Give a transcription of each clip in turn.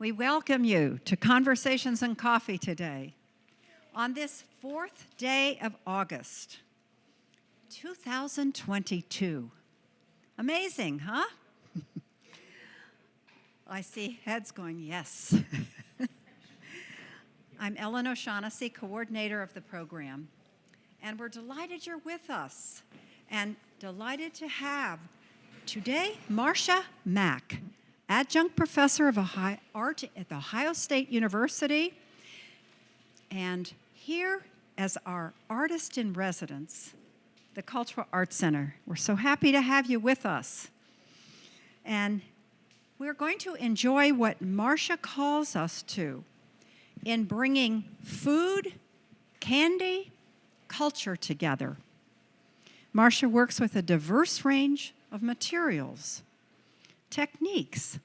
We welcome you to Conversations and Coffee today. On this 4th day of August, 2022. Amazing, huh? I see heads going, yes. I'm Ellen O'Shaughnessy, coordinator of the program, and we're delighted you're with us, and delighted to have today Marsha Mack, adjunct professor of art at The Ohio State University, and here as our artist in residence, the Cultural Arts Center. We're so happy to have you with us. And we're going to enjoy what Marsha calls us to in bringing food, candy, culture together. Marsha works with a diverse range of materials, techniques,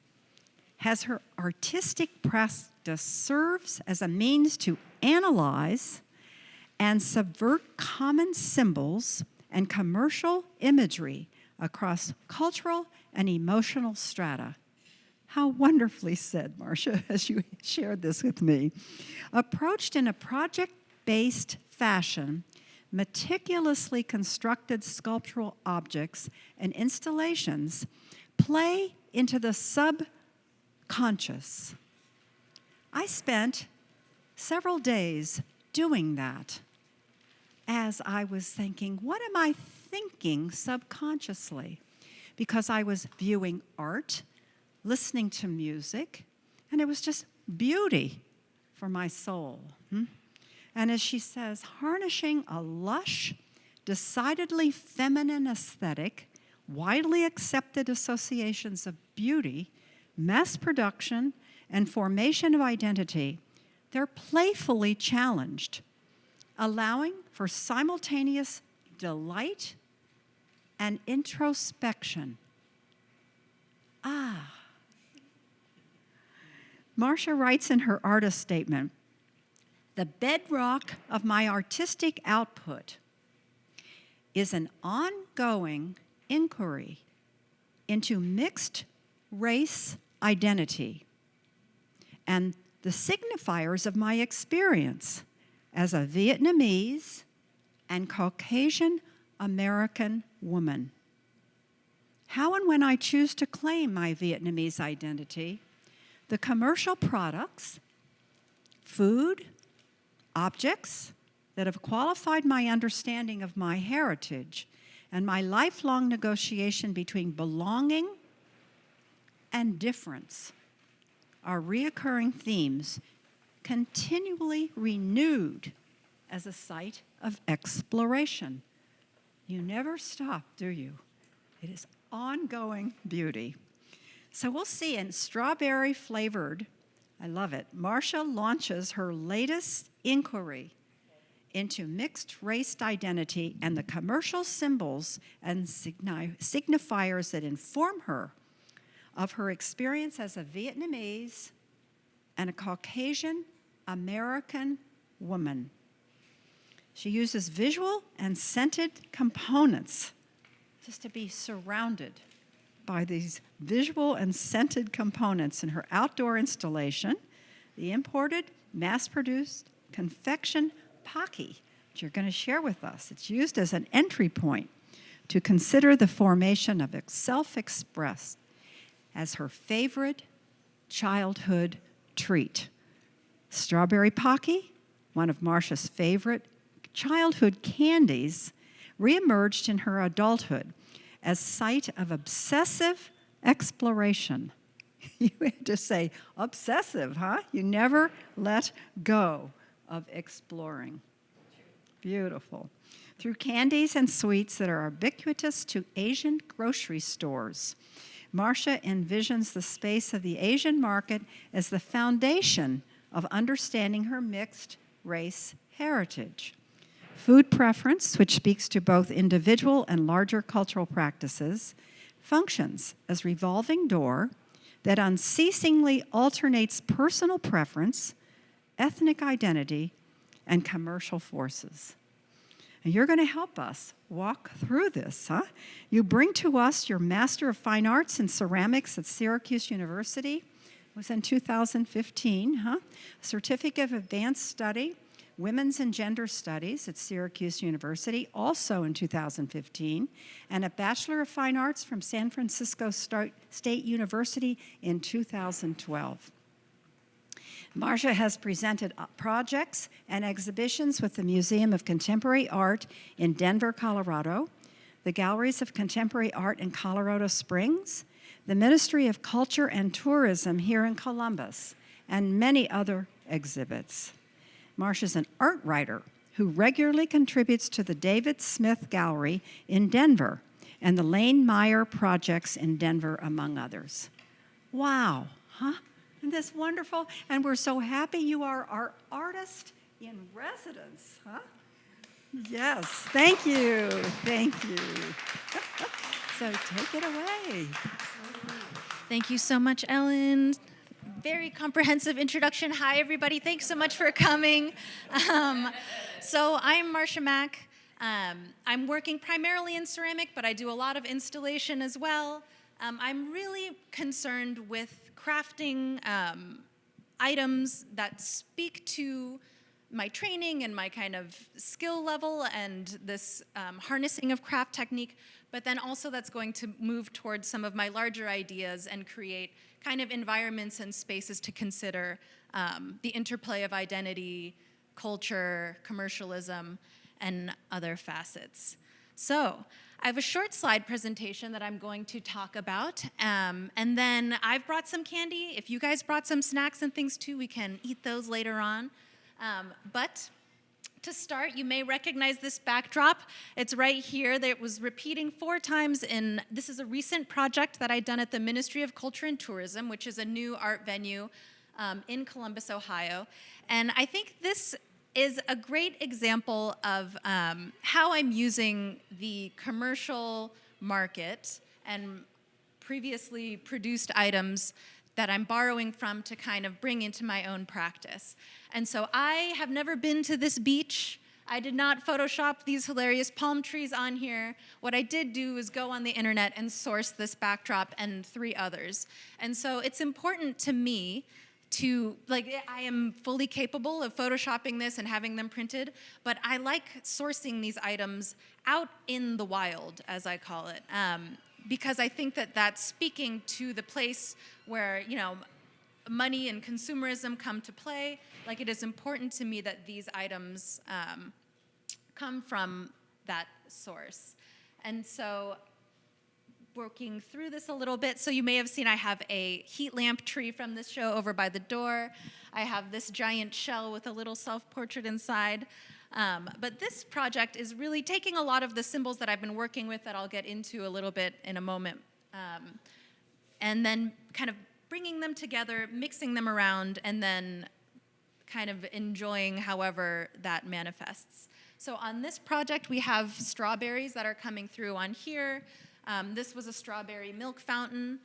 has her artistic practice serves as a means to analyze and subvert common symbols and commercial imagery across cultural and emotional strata. How wonderfully said, Marsha, as you shared this with me. Approached in a project-based fashion, meticulously constructed sculptural objects and installations play into the subconscious. I spent several days doing that as I was thinking, what am I thinking subconsciously? Because I was viewing art, listening to music, and it was just beauty for my soul. And as she says, harnessing a lush, decidedly feminine aesthetic, widely accepted associations of beauty, mass production, and formation of identity, they're playfully challenged, allowing for simultaneous delight and introspection. Marsha writes in her artist statement, "The bedrock of my artistic output is an ongoing inquiry into mixed race identity and the signifiers of my experience as a Vietnamese and Caucasian American woman. How and when I choose to claim my Vietnamese identity, the commercial products, food, objects that have qualified my understanding of my heritage and my lifelong negotiation between belonging and difference are reoccurring themes continually renewed as a site of exploration." You never stop, do you? It is ongoing beauty. So we'll see in strawberry flavored, I love it, Marsha launches her latest inquiry into mixed race identity and the commercial symbols and signifiers that inform her of her experience as a Vietnamese and a Caucasian American woman. She uses visual and scented components just to be surrounded by these visual and scented components in her outdoor installation, the imported, mass-produced confection Pocky, which you're going to share with us. It's used as an entry point to consider the formation of self-expressed as her favorite childhood treat. Strawberry Pocky, one of Marsha's favorite childhood candies, reemerged in her adulthood as site of obsessive exploration. You had to say obsessive, huh? You never let go of exploring. Beautiful. Through candies and sweets that are ubiquitous to Asian grocery stores, Marsha envisions the space of the Asian market as the foundation of understanding her mixed race heritage. Food preference, which speaks to both individual and larger cultural practices, functions as revolving door that unceasingly alternates personal preference, ethnic identity, and commercial forces. And you're going to help us walk through this, huh? You bring to us your Master of Fine Arts in Ceramics at Syracuse University. was in 2015, huh? Certificate of Advanced Study, Women's and Gender Studies at Syracuse University, also in 2015, and a Bachelor of Fine Arts from San Francisco State University in 2012. Marsha has presented projects and exhibitions with the Museum of Contemporary Art in Denver, Colorado, the Galleries of Contemporary Art in Colorado Springs, the Ministry of Culture and Tourism here in Columbus, and many other exhibits. Marsha's an art writer who regularly contributes to the David Smith Gallery in Denver and the Lane Meyer Projects in Denver, among others. Wow, huh? Isn't this wonderful? And we're so happy you are our artist in residence, huh? Yes, thank you, thank you. So take it away. Thank you so much, Ellen. Very comprehensive introduction. Hi, everybody. Thanks so much for coming. So I'm Marsha Mack. I'm working primarily in ceramic, but I do a lot of installation as well. I'm really concerned with crafting items that speak to my training and my kind of skill level and this harnessing of craft technique, but then also that's going to move towards some of my larger ideas and create kind of environments and spaces to consider the interplay of identity, culture, commercialism, and other facets. So I have a short slide presentation that I'm going to talk about, and then I've brought some candy. If you guys brought some snacks and things too, we can eat those later on. But to start, you may recognize this backdrop. It's right here. That was repeating 4 times this is a recent project that I've done at the Ministry of Culture and Tourism, which is a new art venue in Columbus, Ohio. And I think this is a great example of how I'm using the commercial market and previously produced items that I'm borrowing from to kind of bring into my own practice. And so I have never been to this beach. I did not Photoshop these hilarious palm trees on here. What I did do is go on the internet and source this backdrop and 3 others. And so it's important to me I am fully capable of photoshopping this and having them printed, but I like sourcing these items out in the wild, as I call it, because I think that that's speaking to the place where, money and consumerism come to play. Like, it is important to me that these items come from that source. And so working through this a little bit. So you may have seen I have a heat lamp tree from this show over by the door. I have this giant shell with a little self-portrait inside. But this project is really taking a lot of the symbols that I've been working with that I'll get into a little bit in a moment, and then kind of bringing them together, mixing them around, and then kind of enjoying however that manifests. So on this project, we have strawberries that are coming through on here. This was a strawberry milk fountain.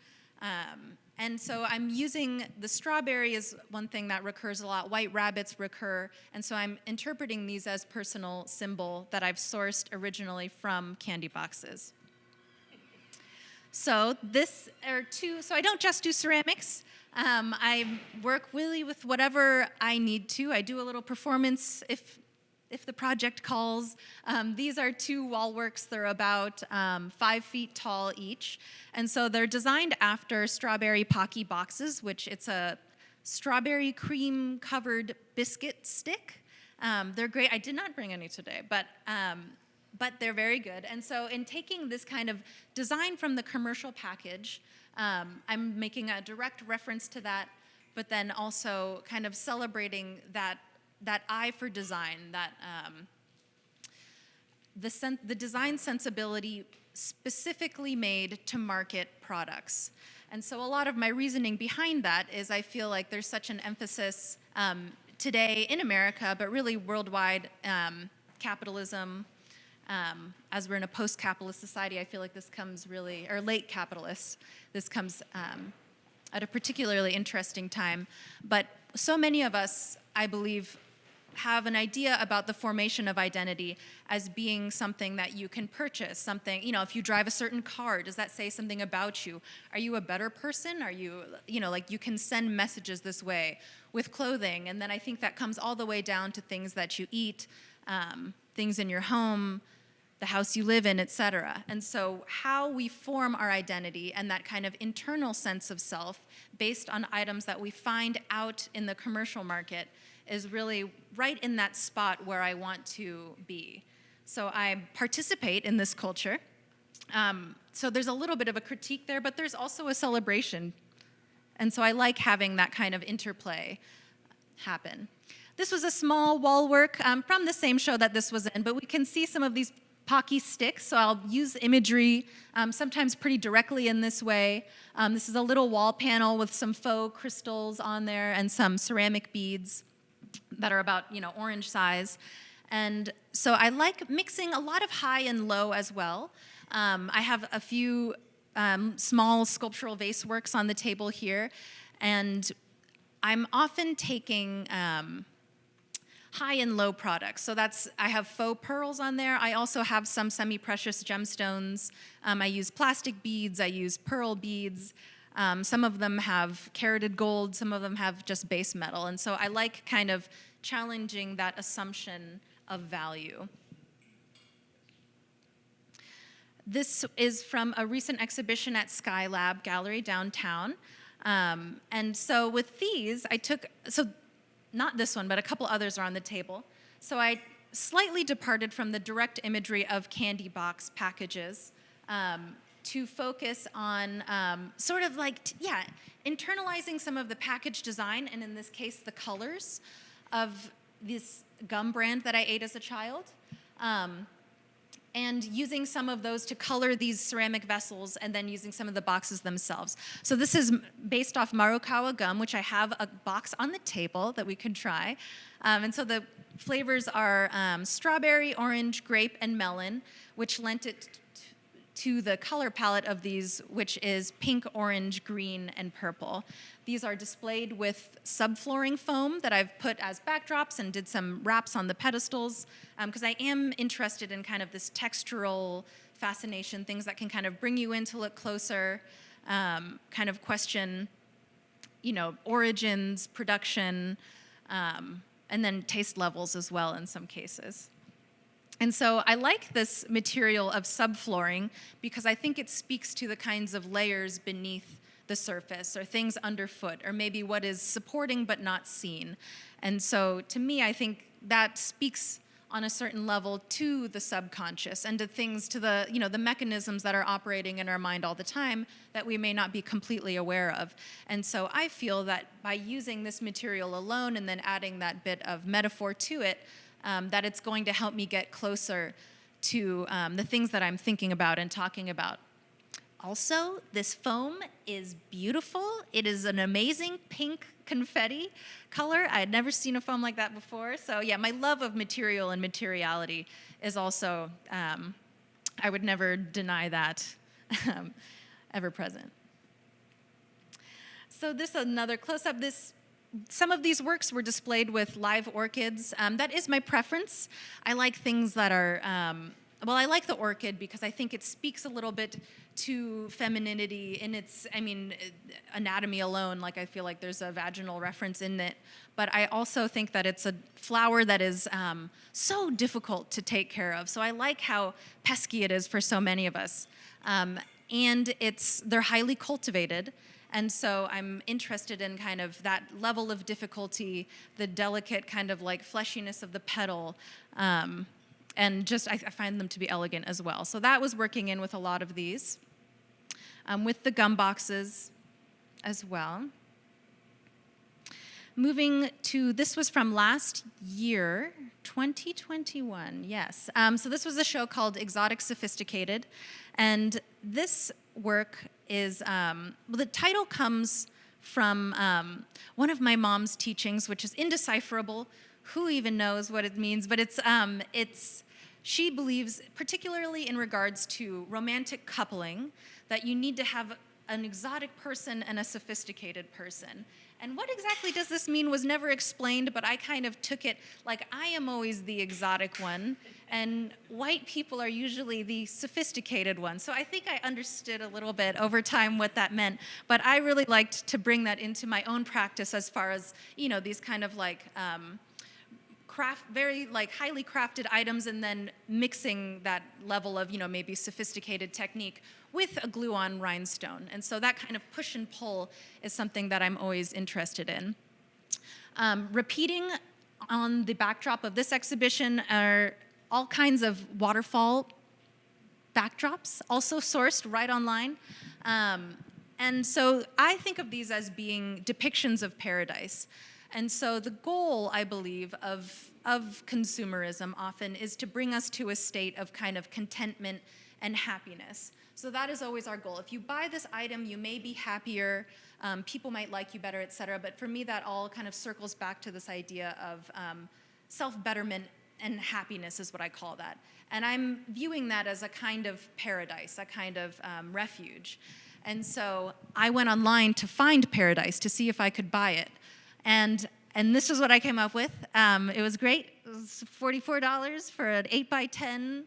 And so I'm using the strawberry is one thing that recurs a lot. White rabbits recur. And so I'm interpreting these as personal symbol that I've sourced originally from candy boxes. So I don't just do ceramics. I work really with whatever I need to. I do a little performance if the project calls. These are 2 wall works. They're about 5 feet tall each. And so they're designed after strawberry Pocky boxes, which it's a strawberry cream covered biscuit stick. They're great. I did not bring any today, but they're very good. And so in taking this kind of design from the commercial package, I'm making a direct reference to that, but then also kind of celebrating that eye for design, that the design sensibility specifically made to market products. And so a lot of my reasoning behind that is I feel like there's such an emphasis today in America, but really worldwide, capitalism. As we're in a post-capitalist society, I feel like this comes really, or late capitalist, this comes at a particularly interesting time. But so many of us, I believe, have an idea about the formation of identity as being something that you can purchase, something, if you drive a certain car, does that say something about you? Are you a better person? Are you, like you can send messages this way with clothing. And then I think that comes all the way down to things that you eat, things in your home, the house you live in, et cetera. And so how we form our identity and that kind of internal sense of self based on items that we find out in the commercial market is really right in that spot where I want to be. So I participate in this culture. So there's a little bit of a critique there, but there's also a celebration. And so I like having that kind of interplay happen. This was a small wall work from the same show that this was in, but we can see some of these Pocky sticks, so I'll use imagery sometimes pretty directly in this way. This is a little wall panel with some faux crystals on there and some ceramic beads that are about, orange size. And so I like mixing a lot of high and low as well. I have a few small sculptural vase works on the table here, and I'm often taking high and low products. So I have faux pearls on there. I also have some semi-precious gemstones. I use plastic beads. I use pearl beads. Some of them have carroted gold. Some of them have just base metal. And so I like kind of challenging that assumption of value. This is from a recent exhibition at Skylab Gallery downtown. And so with these, not this one, but a couple others are on the table. So I slightly departed from the direct imagery of candy box packages to focus on sort of like, internalizing some of the package design, and in this case, the colors of this gum brand that I ate as a child. And using some of those to color these ceramic vessels and then using some of the boxes themselves. So this is based off Marukawa gum, which I have a box on the table that we could try. And so the flavors are strawberry, orange, grape, and melon, which lent it to the color palette of these, which is pink, orange, green, and purple. These are displayed with subflooring foam that I've put as backdrops and did some wraps on the pedestals, because I am interested in kind of this textural fascination, things that can kind of bring you in to look closer, kind of question, origins, production, and then taste levels as well in some cases. And so I like this material of subflooring because I think it speaks to the kinds of layers beneath the surface or things underfoot or maybe what is supporting but not seen. And so to me, I think that speaks on a certain level to the subconscious and to things, to the, the mechanisms that are operating in our mind all the time that we may not be completely aware of. And so I feel that by using this material alone and then adding that bit of metaphor to it, that it's going to help me get closer to the things that I'm thinking about and talking about. Also, this foam is beautiful. It is an amazing pink confetti color. I had never seen a foam like that before. So yeah, my love of material and materiality is also, I would never deny that, ever present. So this is another close-up. Some of these works were displayed with live orchids. That is my preference. I like things that are, I like the orchid because I think it speaks a little bit to femininity in its, anatomy alone. Like I feel like there's a vaginal reference in it. But I also think that it's a flower that is so difficult to take care of. So I like how pesky it is for so many of us. And they're highly cultivated. And so I'm interested in kind of that level of difficulty, the delicate kind of like fleshiness of the petal, and just I find them to be elegant as well. So that was working in with a lot of these, with the gum boxes as well. Moving to, this was from last year, 2021, yes. So this was a show called Exotic Sophisticated, and this work is, the title comes from one of my mom's teachings, which is indecipherable. Who even knows what it means? But she believes, particularly in regards to romantic coupling, that you need to have an exotic person and a sophisticated person. And what exactly does this mean was never explained, but I kind of took it like I am always the exotic one, and white people are usually the sophisticated ones. So I think I understood a little bit over time what that meant, but I really liked to bring that into my own practice as far as, these kind of like very like highly crafted items, and then mixing that level of, maybe sophisticated technique with a glue-on rhinestone. And so that kind of push and pull is something that I'm always interested in. Repeating on the backdrop of this exhibition are all kinds of waterfall backdrops, also sourced right online. And so I think of these as being depictions of paradise. And so the goal, I believe, of consumerism often is to bring us to a state of kind of contentment and happiness. So that is always our goal. If you buy this item, you may be happier, people might like you better, et cetera. But for me, that all kind of circles back to this idea of self-betterment and happiness is what I call that. And I'm viewing that as a kind of paradise, a kind of refuge. And so I went online to find paradise, to see if I could buy it. And this is what I came up with. It was great. It was $44 for an 8x10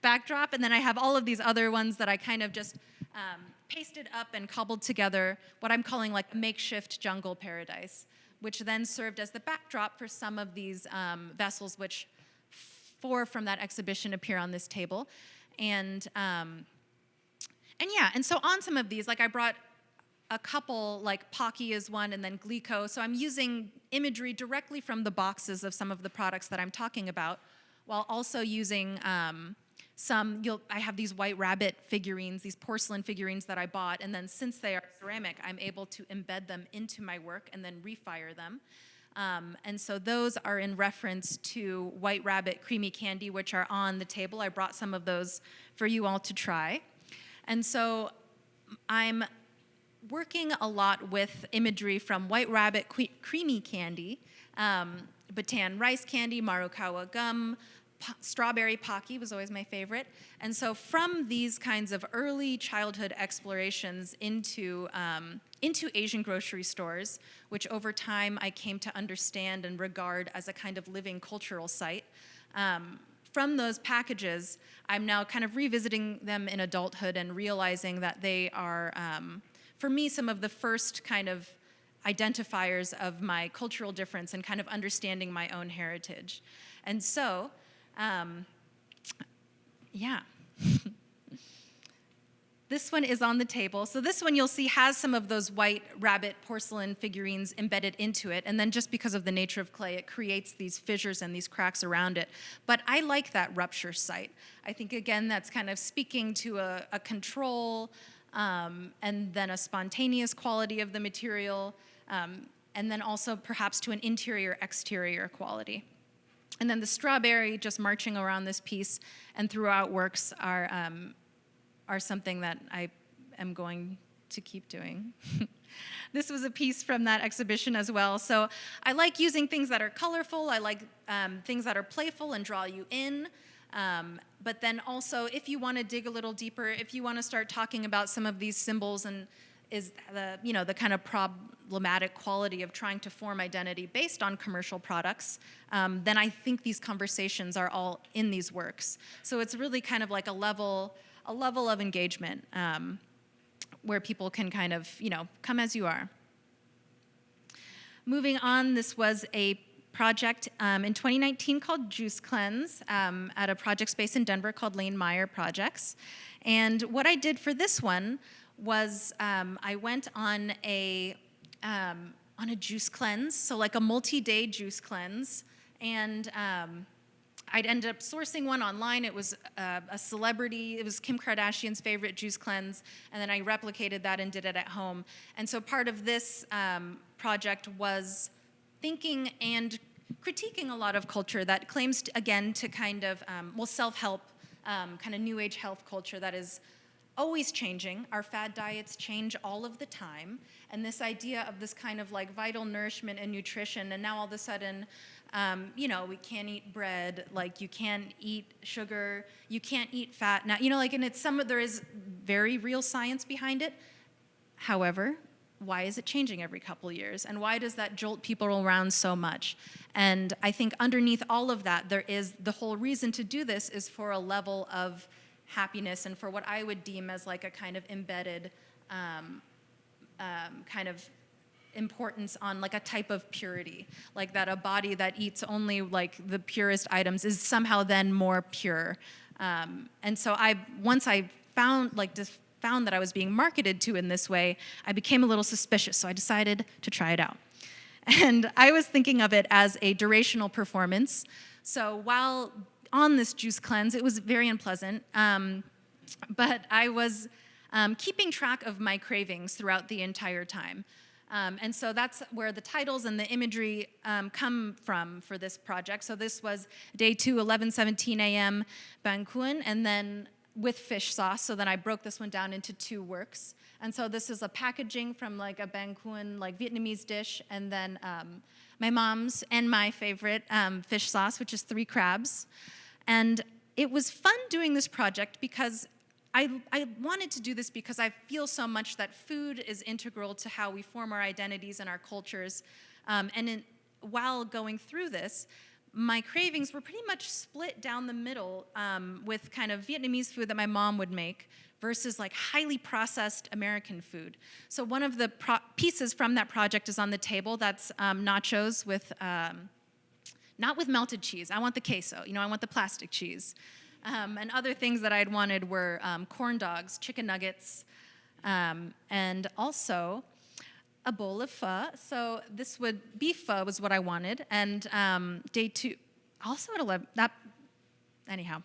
backdrop. And then I have all of these other ones that I kind of just pasted up and cobbled together, what I'm calling like makeshift jungle paradise, which then served as the backdrop for some of these vessels, which 4 from that exhibition appear on this table. And so on some of these, like I brought a couple, like Pocky is one, and then Glico. So I'm using imagery directly from the boxes of some of the products that I'm talking about, while also using I have these white rabbit figurines, these porcelain figurines that I bought, and then since they are ceramic, I'm able to embed them into my work and then refire them. And so those are in reference to White Rabbit Creamy Candy, which are on the table. I brought some of those for you all to try. And so I'm working a lot with imagery from White Rabbit Creamy Candy, Batan Rice Candy, Marukawa Gum, Strawberry Pocky was always my favorite. And so from these kinds of early childhood explorations into Asian grocery stores, which over time I came to understand and regard as a kind of living cultural site, from those packages, I'm now kind of revisiting them in adulthood and realizing that they are, for me, some of the first kind of identifiers of my cultural difference and kind of understanding my own heritage. And so, this one is on the table. So this one you'll see has some of those white rabbit porcelain figurines embedded into it. And then just because of the nature of clay, it creates these fissures and these cracks around it. But I like that rupture site. I think, again, that's kind of speaking to a control and then a spontaneous quality of the material, and then also perhaps to an interior-exterior quality. And then the strawberry just marching around this piece and throughout works are something that I am going to keep doing. This was a piece from that exhibition as well. So I like using things that are colorful. I like things that are playful and draw you in. But then also, if you want to dig a little deeper, if you want to start talking about some of these symbols and is the kind of problematic quality of trying to form identity based on commercial products, then I think these conversations are all in these works. So it's really kind of like a level of engagement where people can kind of, come as you are. Moving on, this was a project in 2019 called Juice Cleanse at a project space in Denver called Lane Meyer Projects. And what I did for this one was I went on a juice cleanse, so like a multi-day juice cleanse, and I'd ended up sourcing one online. It was a celebrity. It was Kim Kardashian's favorite juice cleanse, and then I replicated that and did it at home. And so part of this project was thinking and critiquing a lot of culture that claims, again, to kind of, self-help, kind of new age health culture that is always changing. Our fad diets change all of the time. And this idea of this kind of like vital nourishment and nutrition, and now all of a sudden, we can't eat bread, like you can't eat sugar, you can't eat fat. Now, and there is very real science behind it. However, why is it changing every couple years? And why does that jolt people around so much? And I think underneath all of that, there is the whole reason to do this is for a level of happiness and for what I would deem as like a kind of embedded kind of importance on like a type of purity, like that a body that eats only like the purest items is somehow then more pure. And so once I found that I was being marketed to in this way, I became a little suspicious, so I decided to try it out. And I was thinking of it as a durational performance. So while on this juice cleanse, it was very unpleasant, but I was keeping track of my cravings throughout the entire time. And so that's where the titles and the imagery come from for this project. So this was day 2, 11:17 a.m. Bangkuan, and then with fish sauce. So then I broke this one down into 2 works. And so this is a packaging from like a Bangkuan, like Vietnamese dish, and then my mom's and my favorite fish sauce, which is 3 crabs. And it was fun doing this project because I wanted to do this because I feel so much that food is integral to how we form our identities and our cultures. While going through this, my cravings were pretty much split down the middle with kind of Vietnamese food that my mom would make versus like highly processed American food. So one of the pieces from that project is on the table. That's nachos with, not with melted cheese. I want the queso, I want the plastic cheese. And other things that I'd wanted were corn dogs, chicken nuggets, and also a bowl of pho. So beef pho was what I wanted. And day 2, also at 11, anyhow.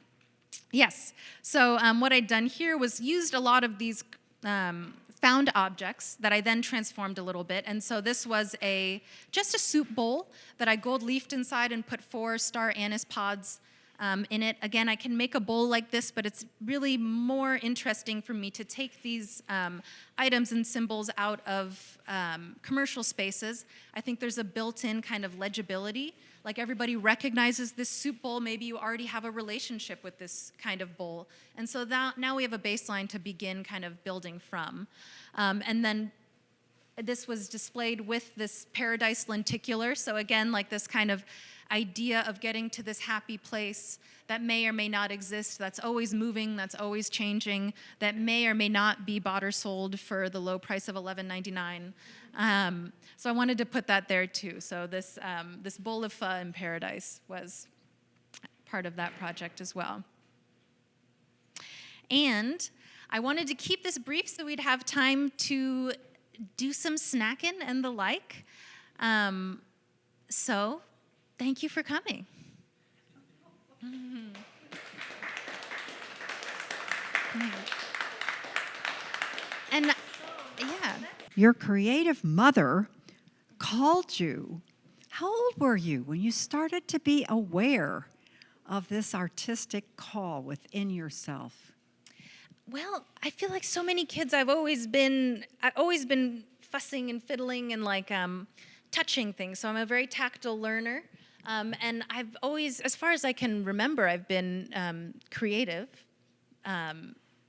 Yes, so what I'd done here was used a lot of these found objects that I then transformed a little bit. And so this was just a soup bowl that I gold leafed inside and put 4 star anise pods in it. Again, I can make a bowl like this, but it's really more interesting for me to take these items and symbols out of commercial spaces. I think there's a built-in kind of legibility. Like everybody recognizes this soup bowl. Maybe you already have a relationship with this kind of bowl. And so now we have a baseline to begin kind of building from. And then this was displayed with this paradise lenticular. So again, like this kind of idea of getting to this happy place that may or may not exist, that's always moving, that's always changing, that may or may not be bought or sold for the low price of $11.99. So I wanted to put that there too. So this bowl of pho in paradise was part of that project as well. And I wanted to keep this brief so we'd have time to do some snacking and the like. So thank you for coming. And yeah. Your creative mother called you. How old were you when you started to be aware of this artistic call within yourself? Well, I feel like so many kids, I've always been fussing and fiddling and like touching things. So I'm a very tactile learner. And I've always, as far as I can remember, I've been creative.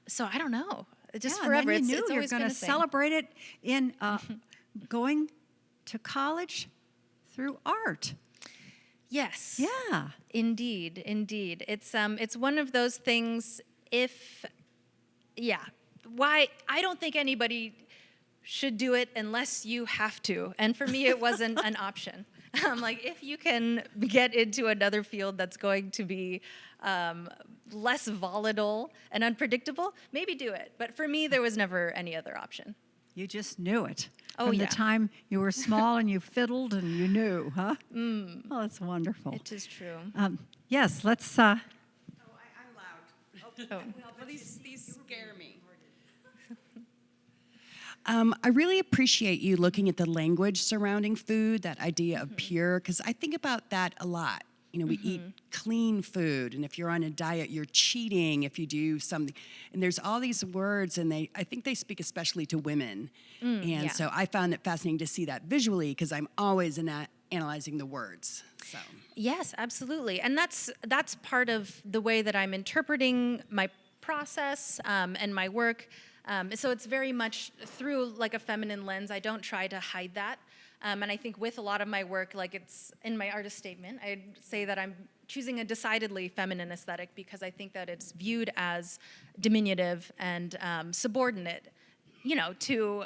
So I don't know. Just forever. And then you it's knew you're going to celebrate it in going to college through art. Yes. Yeah. Indeed. It's one of those things. Why I don't think anybody should do it unless you have to. And for me, it wasn't an option. Like if you can get into another field that's going to be less volatile and unpredictable, maybe do it. But for me, there was never any other option. You just knew it. Oh, From yeah. the time you were small and you fiddled and you knew, huh? Oh, that's wonderful. It is true. Yes, let's... I'm loud. Oh. Well, these scare me. I really appreciate you looking at the language surrounding food, that idea of pure, because I think about that a lot. We eat clean food, and if you're on a diet, you're cheating if you do something. And there's all these words, and I think they speak especially to women. So I found it fascinating to see that visually, because I'm always analyzing the words. So Yes, absolutely. And that's part of the way that I'm interpreting my process and my work. So it's very much through like a feminine lens. I don't try to hide that. And I think with a lot of my work, like it's in my artist statement, I'd say that I'm choosing a decidedly feminine aesthetic because I think that it's viewed as diminutive and subordinate, you know, to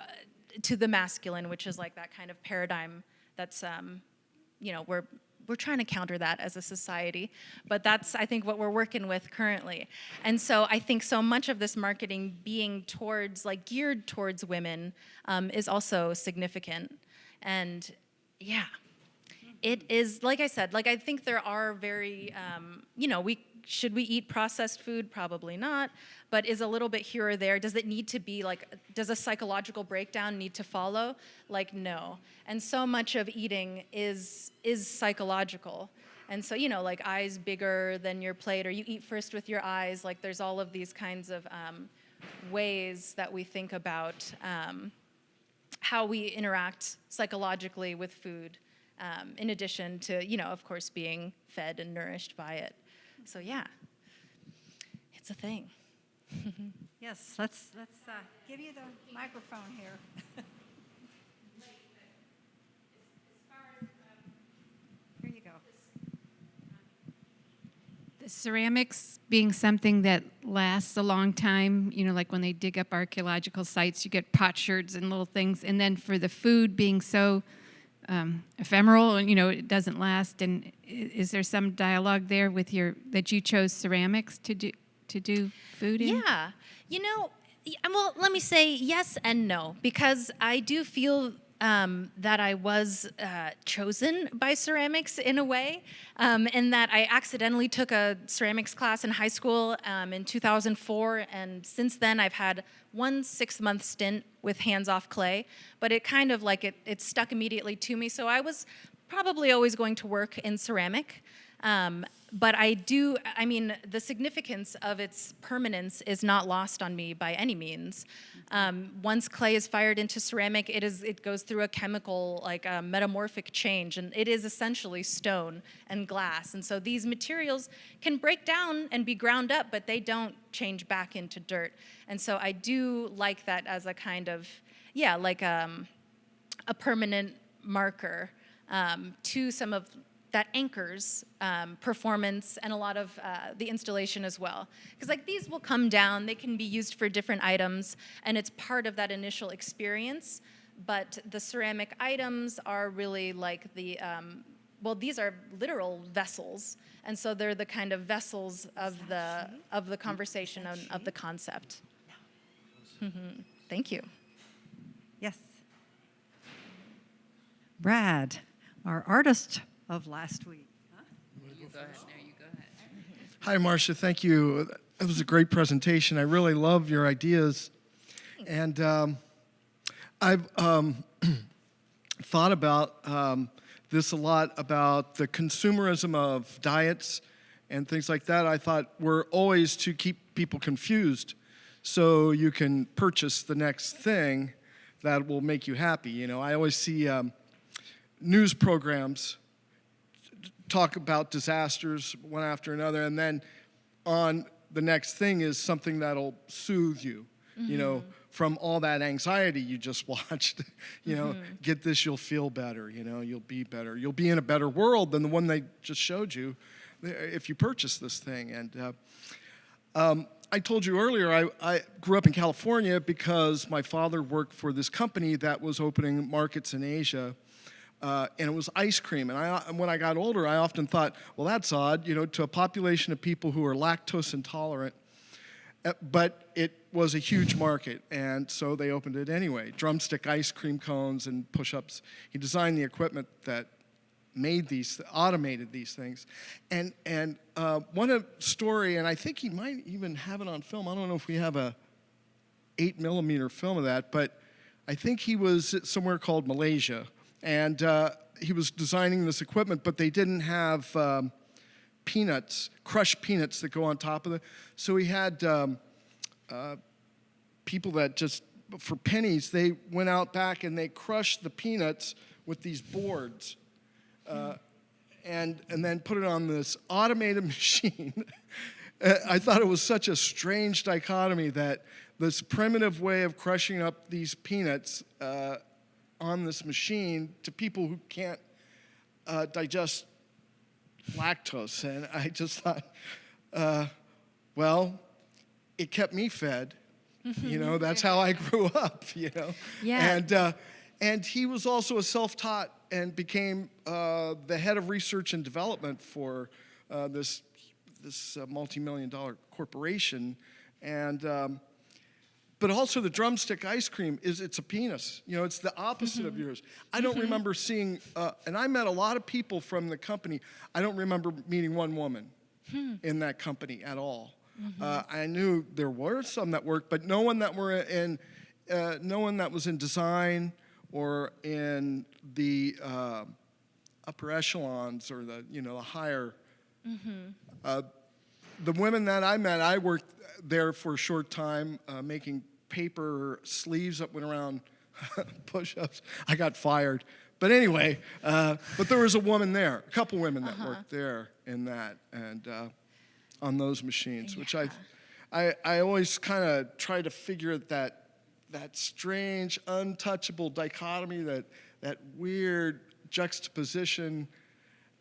the masculine, which is like that kind of paradigm that's, you know, we're trying to counter that as a society, but that's, I think, what we're working with currently. And so I think so much of this marketing being towards, like, geared towards women is also significant. And yeah, it is, like I said, like I think there are very, you know, should we eat processed food? Probably not, but is a little bit here or there. Does it need to be like, does a psychological breakdown need to follow? Like, no. And so much of eating is psychological. And so, you know, like eyes bigger than your plate, or you eat first with your eyes. Like there's all of these kinds of ways that we think about how we interact psychologically with food, in addition to, you know, of course, being fed and nourished by it. So yeah, it's a thing. Yes, let's give you the microphone here. Here you go. The ceramics being something that lasts a long time, you know, like when they dig up archaeological sites, you get potsherds and little things. And then for the food being so ephemeral, and, you know, it doesn't last. And is there some dialogue there with that you chose ceramics to do food in? Yeah, you know, well, let me say yes and no, because I do feel that I was chosen by ceramics in a way, in that I accidentally took a ceramics class in high school in 2004, and since then I've had one 6-month stint with hands-off clay, but it kind of like it stuck immediately to me, so I was probably always going to work in ceramic. But I mean, the significance of its permanence is not lost on me by any means. Once clay is fired into ceramic, it goes through a chemical, like a metamorphic change, and it is essentially stone and glass. And so these materials can break down and be ground up, but they don't change back into dirt. And so I do like that as a kind of, yeah, like a permanent marker to some of that anchors performance and a lot of the installation as well. Because like these will come down, they can be used for different items, and it's part of that initial experience, but the ceramic items are really like the, well, these are literal vessels, and so they're the kind of vessels of the conversation, of the concept. Mm-hmm. Thank you. Yes. Brad, our artist of last week. Huh? You go ahead. No, you go ahead. Hi, Marsha. Thank you. It was a great presentation. I really love your ideas. And I've thought about this a lot, about the consumerism of diets and things like that. I thought we're always to keep people confused so you can purchase the next thing that will make you happy. You know, I always see news programs talk about disasters one after another, and then on the next thing is something that'll soothe you, you know, from all that anxiety you just watched. You know, get this, you'll feel better, you know, you'll be better. You'll be in a better world than the one they just showed you if you purchase this thing. And I told you earlier, I grew up in California because my father worked for this company that was opening markets in Asia. And it was ice cream. And when I got older, I often thought, well, that's odd, you know, to a population of people who are lactose intolerant. But it was a huge market, and so they opened it anyway. Drumstick ice cream cones and push-ups. He designed the equipment that automated these things. And one story, and I think he might even have it on film. I don't know if we have a 8mm film of that, but I think he was somewhere called Malaysia. And he was designing this equipment, but they didn't have peanuts, crushed peanuts that go on top of it. So he had people that just, for pennies, they went out back and they crushed the peanuts with these boards and then put it on this automated machine. I thought it was such a strange dichotomy that this primitive way of crushing up these peanuts on this machine to people who can't digest lactose. And I just thought, well, it kept me fed. You know, that's how I grew up, you know. Yeah. And he was also a self-taught and became the head of research and development for this multi-million-dollar corporation. And but also the drumstick ice cream it's a penis. You know, it's the opposite of yours. I don't remember seeing, and I met a lot of people from the company. I don't remember meeting one woman in that company at all. I knew there were some that worked, but no one that was in design or in the upper echelons or the higher. The women that I met, I worked there for a short time making paper sleeves that went around push-ups. I got fired. But anyway, but there was a woman there, a couple women that worked there in that and on those machines, which I always kind of try to figure that strange, untouchable dichotomy, that weird juxtaposition,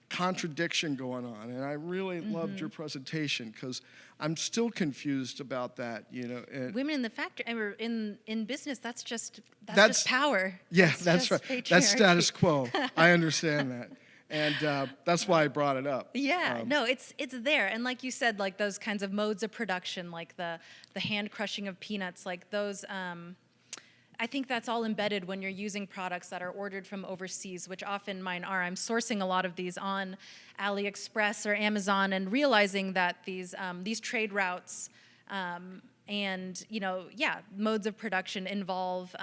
contradiction going on. And I really loved your presentation because I'm still confused about that, you know. Women in the factory, or in business, that's just power. Yeah, that's right. Patriarchy. That's status quo. I understand that. And that's why I brought it up. Yeah, no, it's there. And like you said, like those kinds of modes of production, like the hand crushing of peanuts, like those, I think that's all embedded when you're using products that are ordered from overseas, which often mine are. I'm sourcing a lot of these on AliExpress or Amazon and realizing that these trade routes and, modes of production involve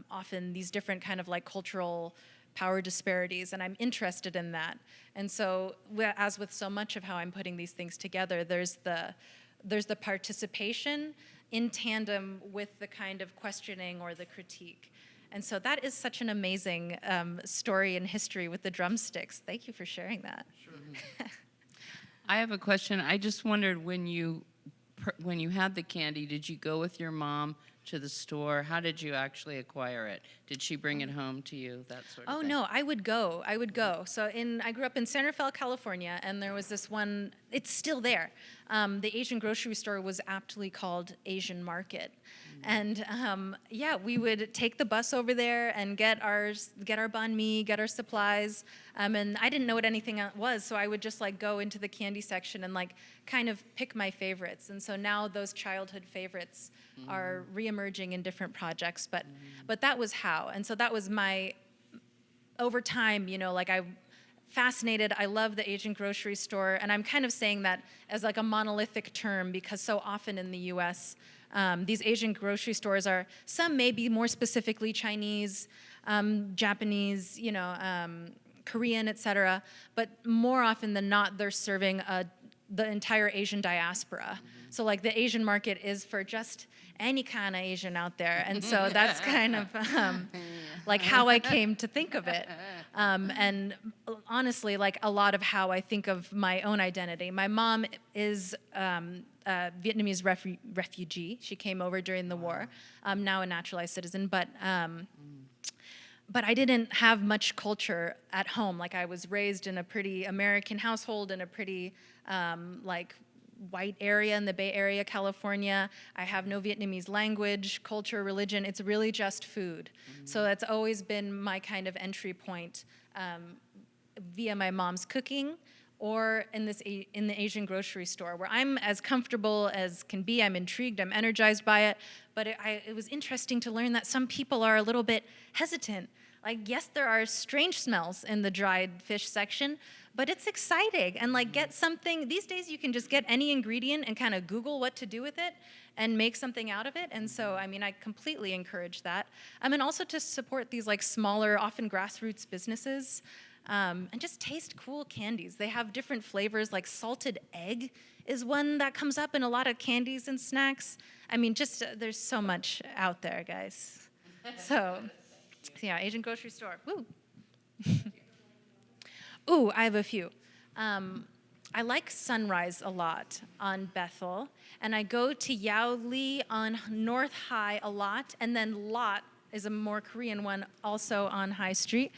often these different kind of like cultural power disparities, and I'm interested in that. And so, as with so much of how I'm putting these things together, there's the participation in tandem with the kind of questioning or the critique. And so that is such an amazing story and history with the drumsticks. Thank you for sharing that. Sure. I have a question. I just wondered when you had the candy, did you go with your mom to the store? How did you actually acquire it? Did she bring it home to you? That sort of thing. Oh no, I would go. So I grew up in Santa Fe, California, and there was this one. It's still there. The Asian grocery store was aptly called Asian Market, and we would take the bus over there and get our banh mi, get our supplies. And I didn't know what anything was, so I would just like go into the candy section and like kind of pick my favorites. And so now those childhood favorites are reemerging in different projects. But that was how. And so that was my, over time, I'm fascinated. I love the Asian grocery store. And I'm kind of saying that as like a monolithic term because so often in the US, these Asian grocery stores are, some may be more specifically Chinese, Japanese, Korean, et cetera. But more often than not, they're serving the entire Asian diaspora. So like the Asian market is for just any kind of Asian out there. And so that's kind of like how I came to think of it. And honestly, like a lot of how I think of my own identity. My mom is a Vietnamese refugee. She came over during the war, now a naturalized citizen. But I didn't have much culture at home. Like I was raised in a pretty American household in a pretty white area in the Bay Area, California. I have no Vietnamese language, culture, religion. It's really just food. So that's always been my kind of entry point via my mom's cooking or in the Asian grocery store where I'm as comfortable as can be. I'm intrigued, I'm energized by it. But it was interesting to learn that some people are a little bit hesitant. Like, yes, there are strange smells in the dried fish section, but it's exciting. And like get something, these days you can just get any ingredient and kind of Google what to do with it and make something out of it. And so, I completely encourage that. And also to support these like smaller, often grassroots businesses and just taste cool candies. They have different flavors, like salted egg is one that comes up in a lot of candies and snacks. There's so much out there, guys. So yeah, Asian grocery store. Woo. Ooh, I have a few. I like Sunrise a lot on Bethel, and I go to Yaoli on North High a lot, and then Lot is a more Korean one also on High Street.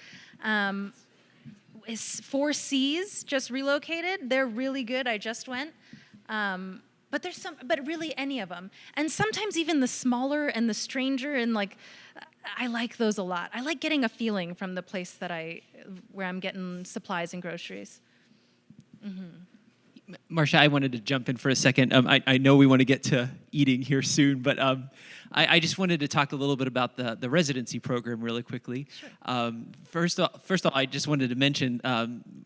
Is Four Seas just relocated? They're really good. I just went. But really any of them. And sometimes even the smaller and the stranger, and like, I like those a lot. I like getting a feeling from the place where I'm getting supplies and groceries. Marsha, I wanted to jump in for a second. I know we want to get to eating here soon, but I just wanted to talk a little bit about the residency program really quickly. Sure. First of all, I just wanted to mention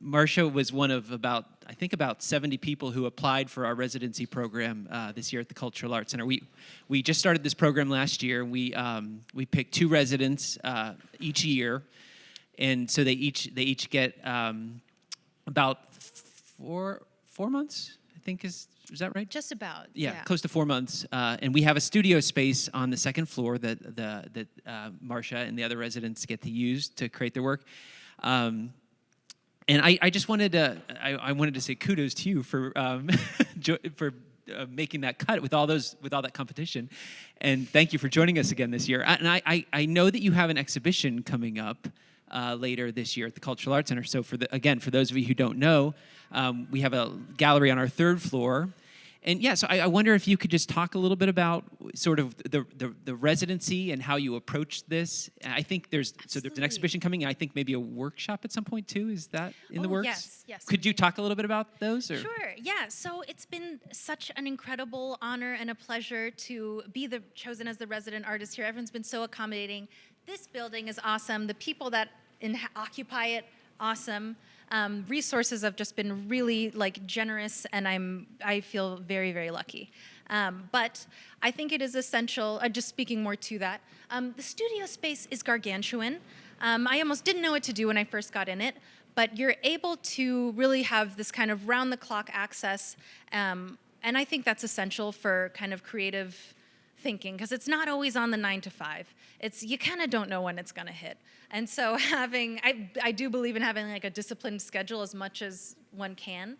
Marsha was one of about 70 people who applied for our residency program this year at the Cultural Arts Center. We just started this program last year. We picked 2 residents each year, and so they each get about 4 months, I think is that right? Just about. Yeah, close to 4 months. And we have a studio space on the second floor that Marsha and the other residents get to use to create their work. And I just wanted to say kudos to you for for making that cut with all that competition, and thank you for joining us again this year. And I know that you have an exhibition coming up later this year at the Cultural Arts Center. So for those of you who don't know, we have a gallery on our 3rd floor. And yeah, so I wonder if you could just talk a little bit about sort of the residency and how you approach this. I think there's an exhibition coming, and I think maybe a workshop at some point too. Is that in the works? Yes. Could you talk a little bit about those? Or? Sure, yeah. So it's been such an incredible honor and a pleasure to be chosen as the resident artist here. Everyone's been so accommodating. This building is awesome. The people that occupy it, awesome. Resources have just been really generous, and I feel very, very lucky. But I think it is essential, just speaking more to that, the studio space is gargantuan. I almost didn't know what to do when I first got in it, but you're able to really have this kind of round-the-clock access, and I think that's essential for kind of creative thinking, because it's not always on the 9 to 5. You kind of don't know when it's going to hit. And so I do believe in having a disciplined schedule as much as one can,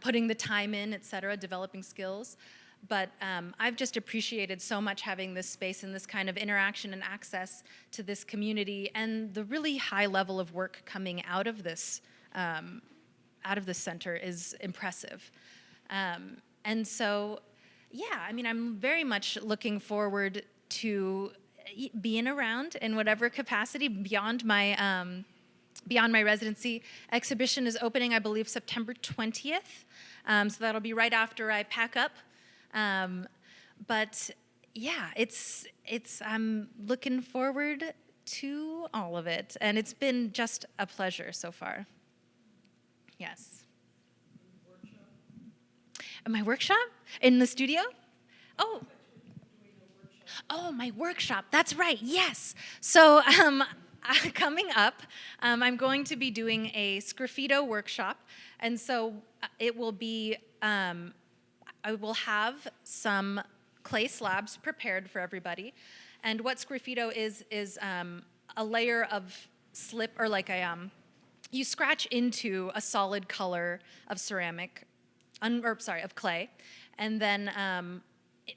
putting the time in, et cetera, developing skills. But I've just appreciated so much having this space and this kind of interaction and access to this community, and the really high level of work coming out of this center is impressive. And so, yeah, I mean, I'm very much looking forward to being around in whatever capacity beyond my residency. Exhibition is opening, I believe, September 20th. So that'll be right after I pack up. But yeah, I'm looking forward to all of it, and it's been just a pleasure so far. Yes. My workshop in the studio? Oh, my workshop. That's right. Yes. So coming up, I'm going to be doing a Scrafito workshop, and so it will be. I will have some clay slabs prepared for everybody, and what Scrafito is a layer of slip, or you scratch into a solid color of ceramic. Of clay, and then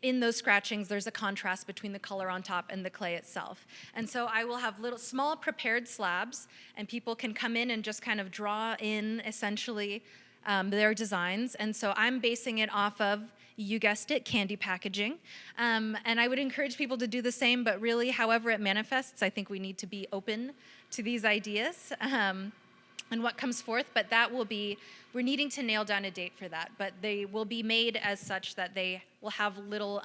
in those scratchings, there's a contrast between the color on top and the clay itself. And so I will have little small prepared slabs, and people can come in and just kind of draw in essentially their designs. And so I'm basing it off of, you guessed it, candy packaging. And I would encourage people to do the same, but really, however it manifests, I think we need to be open to these ideas. And what comes forth, but we're needing to nail down a date for that, but they will be made as such that they will have little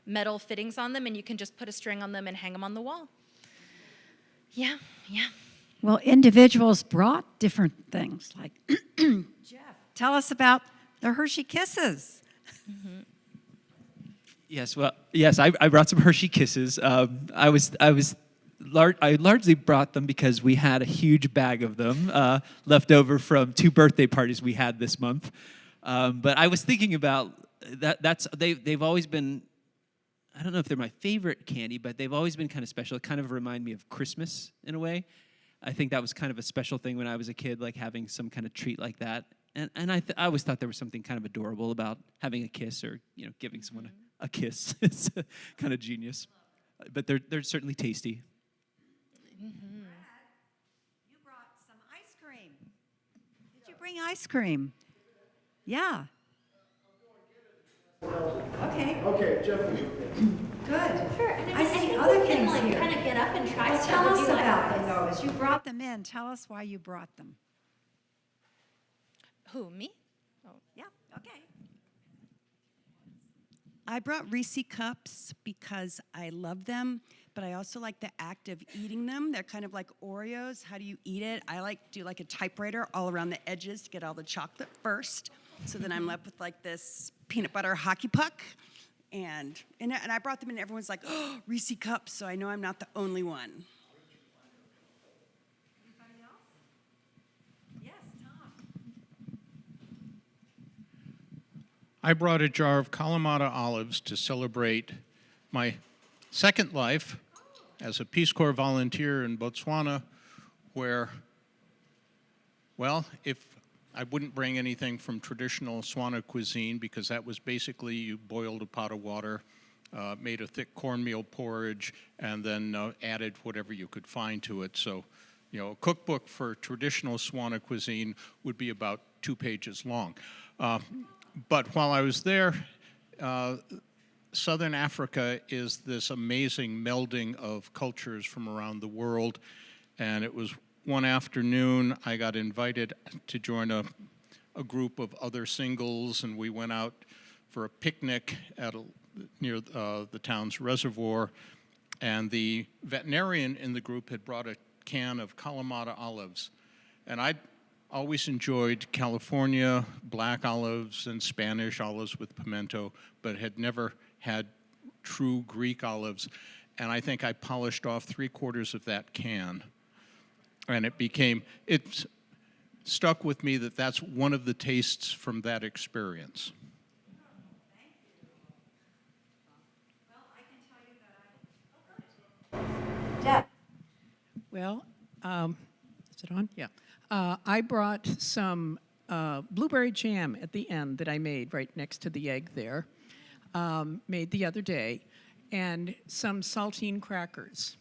metal fittings on them, and you can just put a string on them and hang them on the wall. Yeah. Well, individuals brought different things, like Jeff, tell us about the Hershey Kisses. Mm-hmm. Yes, I brought some Hershey Kisses. I largely brought them because we had a huge bag of them left over from 2 birthday parties we had this month. But I was thinking about that. They've always been, I don't know if they're my favorite candy, but they've always been kind of special. It kind of remind me of Christmas in a way. I think that was kind of a special thing when I was a kid, like having some kind of treat like that. I always thought there was something kind of adorable about having a kiss or giving someone a kiss. It's kind of genius, but they're certainly tasty. Brad, you brought some ice cream. Did you bring ice cream? Yeah. Okay. Okay, Jeff. Good. Sure. And I see think other we can things here. kind of get up and try Well, stuff. tell Would us you like about this? those. You brought them in. Tell us why you brought them. Who, me? Yeah. Okay. I brought Reese cups because I love them, but I also like the act of eating them. They're kind of like Oreos. How do you eat it? I like to do like a typewriter all around the edges to get all the chocolate first. So then I'm left with like this peanut butter hockey puck. And I brought them in, and everyone's like, oh, Reese cups, so I know I'm not the only one. Anybody else? Yes, Tom. I brought a jar of Kalamata olives to celebrate my second life as a Peace Corps volunteer in Botswana, where, well, if I wouldn't bring anything from traditional Swana cuisine because that was basically you boiled a pot of water, made a thick cornmeal porridge, and then added whatever you could find to it. So, a cookbook for traditional Swana cuisine would be about 2 pages long. But while I was there, Southern Africa is this amazing melding of cultures from around the world, and it was one afternoon I got invited to join a group of other singles, and we went out for a picnic near the town's reservoir, and the veterinarian in the group had brought a can of Kalamata olives, and I'd always enjoyed California black olives and Spanish olives with pimento, but had never had true Greek olives, and I think I polished off 3/4 of that can. And it stuck with me that that's one of the tastes from that experience. Well, I can tell you that Deb. Well, is it on? Yeah. I brought some blueberry jam at the end that I made right next to the egg there, made the other day, and some saltine crackers.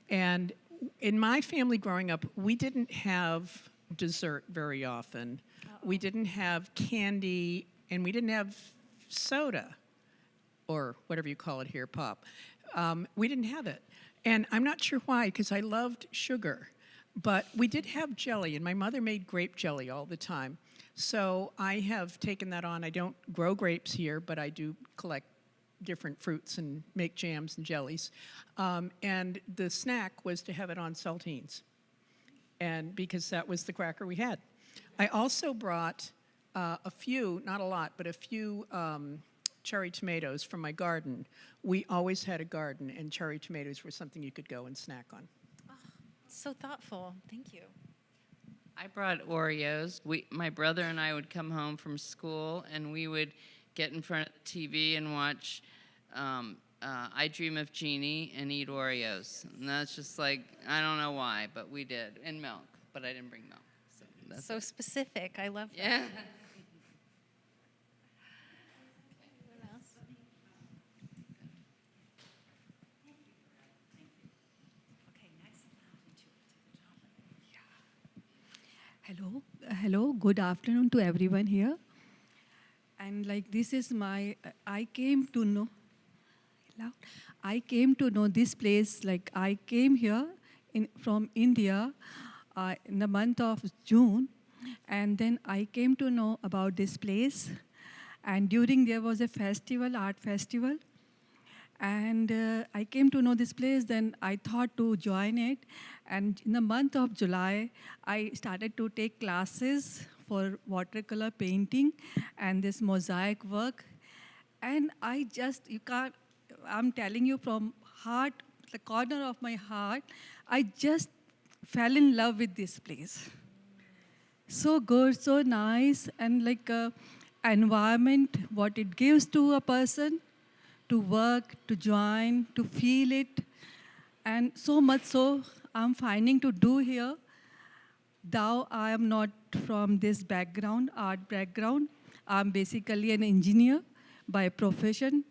And in my family growing up, we didn't have dessert very often. We didn't have candy, and we didn't have soda, or whatever you call it here, pop. We didn't have it. And I'm not sure why, because I loved sugar. But we did have jelly, and my mother made grape jelly all the time. So I have taken that on. I don't grow grapes here, but I do collect different fruits and make jams and jellies. And the snack was to have it on saltines, and because that was the cracker we had. I also brought a few, not a lot, but a few cherry tomatoes from my garden. We always had a garden, and cherry tomatoes were something you could go and snack on. So thoughtful. Thank you. I brought Oreos. My brother and I would come home from school, and we would get in front of the TV and watch I Dream of Jeannie and eat Oreos. And that's just like, I don't know why, but we did. And milk, but I didn't bring milk. So that's So it. specific. I love that. Yeah. Anyone else? Okay, nice and loud into the top. Hello, good afternoon to everyone here. And like this is I came to know this place, like I came here from India in the month of June, and then I came to know about this place, and during there was a festival, art festival, and I came to know this place, then I thought to join it. And in the month of July, I started to take classes for watercolor painting and this mosaic work. And I'm telling you from heart, the corner of my heart, I just fell in love with this place. So good, so nice, and like environment, what it gives to a person, to work, to join, to feel it, and so much so I'm finding to do here. though I am not from this background, art background, I'm basically an engineer by profession.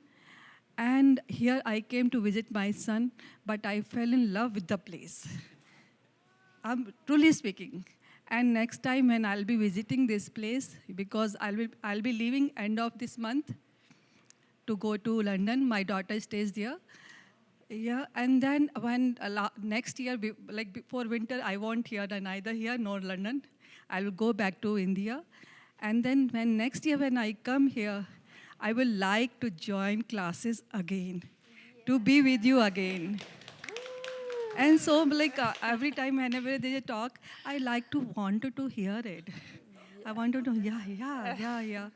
And here I came to visit my son, but I fell in love with the place. I'm truly speaking. And next time when I'll be visiting this place, because I'll be leaving end of this month to go to London. My daughter stays there. Yeah, and then when next year, like before winter, I won't hear neither here nor London. I will go back to India. And then when next year when I come here, I will like to join classes again, to be with you again. And so, like every time, whenever there's a talk, I like to wanted to hear it. I wanted to, yeah.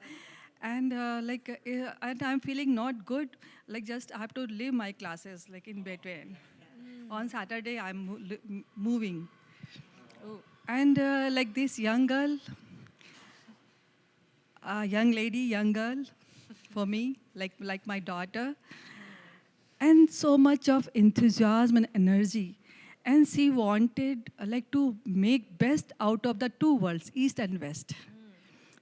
And and I'm feeling not good. Like just I have to leave my classes like in between. On Saturday, I'm moving. And like this young girl, young lady, young girl, for me, like my daughter, and so much of enthusiasm and energy. And she wanted like to make best out of the two worlds, East and West.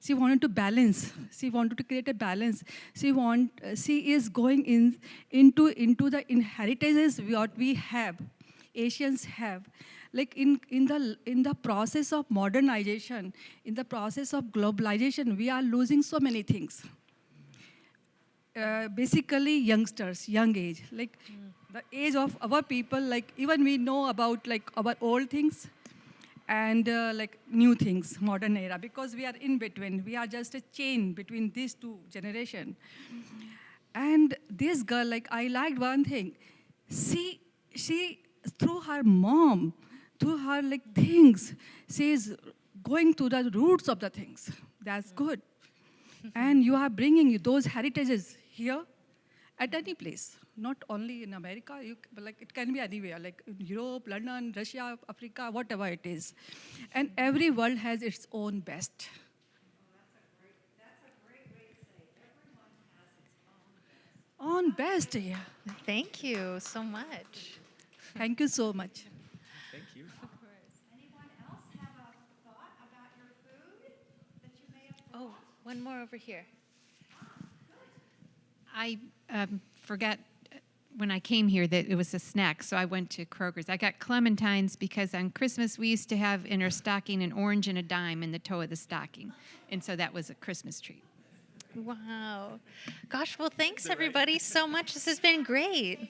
She wanted to balance. She wanted to create a balance. She is going into the inheritances what we have, Asians have. Like in the process of modernization, in the process of globalization, we are losing so many things. Basically youngsters, young age, like the age of our people, like even we know about like our old things and like new things, modern era, because we are in between. We are just a chain between these two generations. And this girl, like I liked one thing, she through her mom, through her like things, she is going to the roots of the things. That's good. And you are bringing those heritages here at any place, not only in America, but like it can be anywhere, like in Europe, London, Russia, Africa, whatever it is. And every world has its own best. That's a great way to say it. Everyone has its own best. Own best, yeah. Thank you so much. Thank you so much. Thank you. Anyone else have a thought about your food that you may have Oh, one more over here. I forgot when I came here that it was a snack, so I went to Kroger's. I got clementines because on Christmas we used to have in our stocking an orange and a dime in the toe of the stocking, and so that was a Christmas treat. Wow. Gosh, well, thanks everybody so much. This has been great.